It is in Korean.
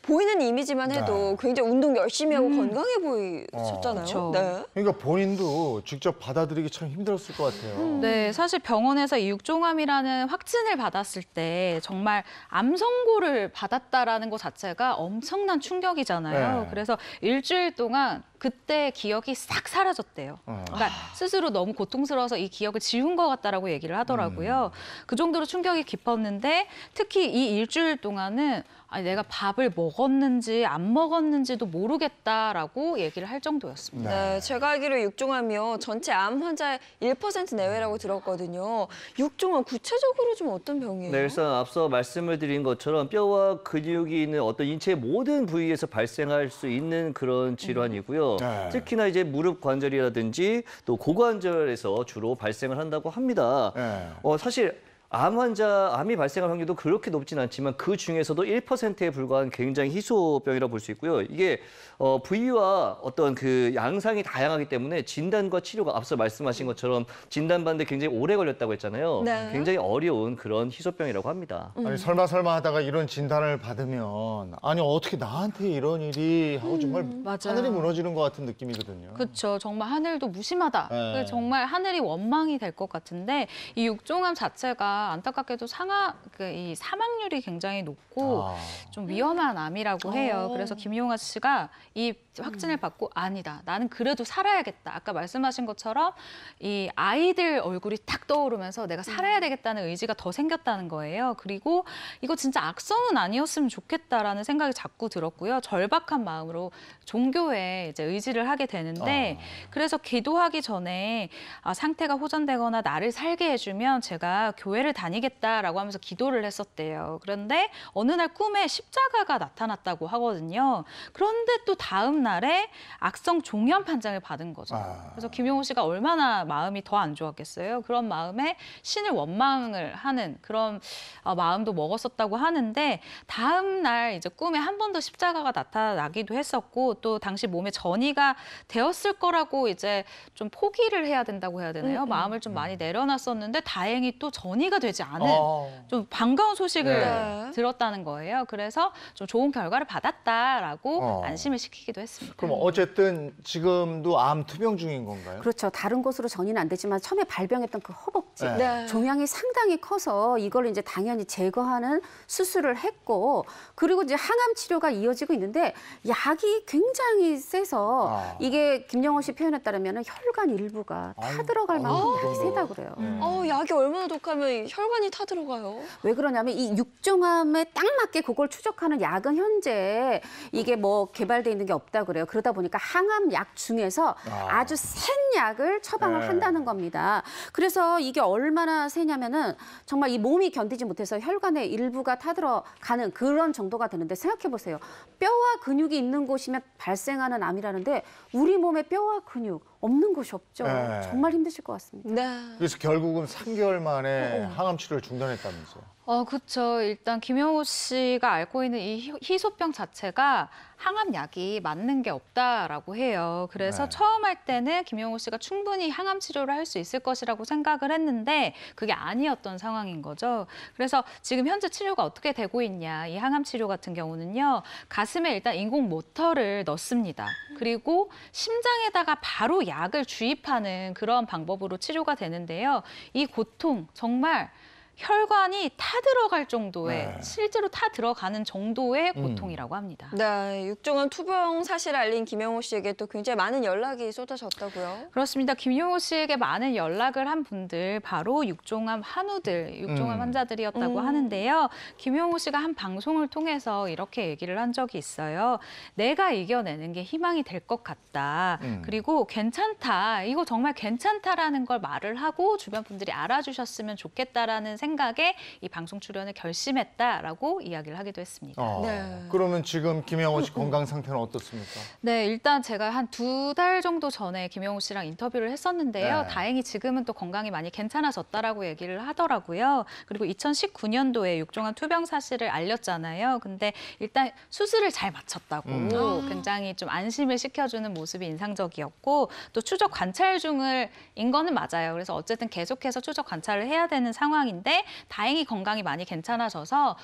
보이는 이미지만 해도 굉장히 운동 열심히 하고 건강해 보이셨잖아요. 그렇죠. 네. 그러니까 본인도 직접 받아들이기 참 힘들었을 것 같아요. 네, 사실 병원에서 이 육종암이라는 확진을 받았을 때 정말 암 선고를 받았다라는 것 자체가 엄청난 충격이잖아요. 네. 그래서 일주일 동안 그때 기억이 싹 사라졌대요. 그러니까 스스로 너무 고통스러워서 이 기억을 지운 것 같다라고 얘기를 하더라고요. 그 정도로 충격이 깊었는데 특히 이 일주일 동안은 아니, 내가 밥을 먹었는지 안 먹었는지도 모르겠다라고 얘기를 할 정도였습니다. 네, 제가 알기로 육종암이요. 전체 암 환자의 1% 내외라고 들었거든요. 육종암 구체적으로 좀 어떤 병이에요? 네, 일단 앞서 말씀을 드린 것처럼 뼈와 근육이 있는 어떤 인체의 모든 부위에서 발생할 수 있는 그런 질환이고요. 네. 특히나 이제 무릎 관절이라든지 또 고관절에서 주로 발생을 한다고 합니다. 네. 사실 암이 발생할 확률도 그렇게 높진 않지만 그 중에서도 1%에 불과한 굉장히 희소병이라고 볼 수 있고요. 이게 부위와 어떤 그 양상이 다양하기 때문에 진단과 치료가 앞서 말씀하신 것처럼 진단받는데 굉장히 오래 걸렸다고 했잖아요. 네. 굉장히 어려운 그런 희소병이라고 합니다. 아니 설마 하다가 이런 진단을 받으면 아니 어떻게 나한테 이런 일이 하고 정말 맞아요. 하늘이 무너지는 것 같은 느낌이거든요. 그렇죠. 정말 하늘도 무심하다. 네. 정말 하늘이 원망이 될 것 같은데 이 육종암 자체가 안타깝게도 이 사망률이 굉장히 높고 좀 위험한 암이라고 해요. 그래서 김용하 씨가 이 확진을 받고 아니다. 나는 그래도 살아야겠다. 아까 말씀하신 것처럼 이 아이들 얼굴이 딱 떠오르면서 내가 살아야 되겠다는 의지가 더 생겼다는 거예요. 그리고 이거 진짜 악성은 아니었으면 좋겠다라는 생각이 자꾸 들었고요. 절박한 마음으로 종교에 이제 의지를 하게 되는데 그래서 기도하기 전에 상태가 호전되거나 나를 살게 해주면 제가 교회를 다니겠다라고 하면서 기도를 했었대요. 그런데 어느 날 꿈에 십자가가 나타났다고 하거든요. 그런데 또 다음 날에 악성 종양 판정을 받은 거죠. 그래서 김용호 씨가 얼마나 마음이 더 안 좋았겠어요. 그런 마음에 신을 원망을 하는 그런 마음도 먹었었다고 하는데 다음 날 이제 꿈에 한 번 더 십자가가 나타나기도 했었고 또 당시 몸에 전이가 되었을 거라고 이제 좀 포기를 해야 된다고 해야 되나요? 마음을 좀 많이 내려놨었는데 다행히 또 전이가 되지 않은 좀 반가운 소식을 들었다는 거예요. 그래서 좀 좋은 결과를 받았다라고 안심을 시키기도 했습니다. 그럼 어쨌든 지금도 암 투병 중인 건가요? 그렇죠. 다른 곳으로 전이는 안 되지만 처음에 발병했던 그 허벅지 네. 종양이 상당히 커서 이걸 이제 당연히 제거하는 수술을 했고 그리고 이제 항암 치료가 이어지고 있는데 약이 굉장히 세서 이게 김영호 씨 표현에 따르면 혈관 일부가 타들어갈 만큼 약이 세다고 그래요. 약이 얼마나 독하면 혈관이 타들어가요? 왜 그러냐면 이 육종암에 딱 맞게 그걸 추적하는 약은 현재 이게 뭐 개발돼 있는 게 없다고 그래요. 그러다 보니까 항암 약 중에서 아주 센 약을 처방을 한다는 겁니다. 그래서 이게 얼마나 세냐면은 정말 이 몸이 견디지 못해서 혈관의 일부가 타들어가는 그런 정도가 되는데 생각해 보세요. 뼈와 근육이 있는 곳이면 발생하는 암이라는데 우리 몸에 뼈와 근육 없는 곳이 없죠. 네. 정말 힘드실 것 같습니다. 네. 그래서 결국은 3개월 만에 항암 치료를 중단했다면서요. 그렇죠. 일단 김용호 씨가 앓고 있는 이 희소병 자체가 항암약이 맞는 게 없다라고 해요. 그래서 처음 할 때는 김용호 씨가 충분히 항암 치료를 할 수 있을 것이라고 생각을 했는데 그게 아니었던 상황인 거죠. 그래서 지금 현재 치료가 어떻게 되고 있냐. 이 항암 치료 같은 경우는요. 가슴에 일단 인공 모터를 넣습니다. 그리고 심장에다가 바로 약을 주입하는 그런 방법으로 치료가 되는데요. 이 고통 정말 혈관이 타들어갈 정도의 실제로 타들어가는 정도의 고통이라고 합니다. 네, 육종암 투병 사실을 알린 김영호 씨에게 또 굉장히 많은 연락이 쏟아졌다고요? 그렇습니다. 김용호 씨에게 많은 연락을 한 분들 바로 육종암 환우들, 육종암 환자들이었다고 하는데요. 김용호 씨가 한 방송을 통해서 이렇게 얘기를 한 적이 있어요. 내가 이겨내는 게 희망이 될 것 같다. 그리고 괜찮다. 이거 정말 괜찮다라는 걸 말을 하고 주변 분들이 알아주셨으면 좋겠다라는 생각에 이 방송 출연을 결심했다라고 이야기를 하기도 했습니다. 네. 그러면 지금 김영호 씨 건강 상태는 어떻습니까? 네, 일단 제가 한 2달 정도 전에 김용호 씨랑 인터뷰를 했었는데요. 다행히 지금은 또 건강이 많이 괜찮아졌다라고 얘기를 하더라고요. 그리고 2019년도에 육종암 투병 사실을 알렸잖아요. 근데 일단 수술을 잘 마쳤다고 굉장히 좀 안심을 시켜주는 모습이 인상적이었고 또 추적 관찰 중인 거는 맞아요. 그래서 어쨌든 계속해서 추적 관찰을 해야 되는 상황인데 다행히 건강이 많이 괜찮아져서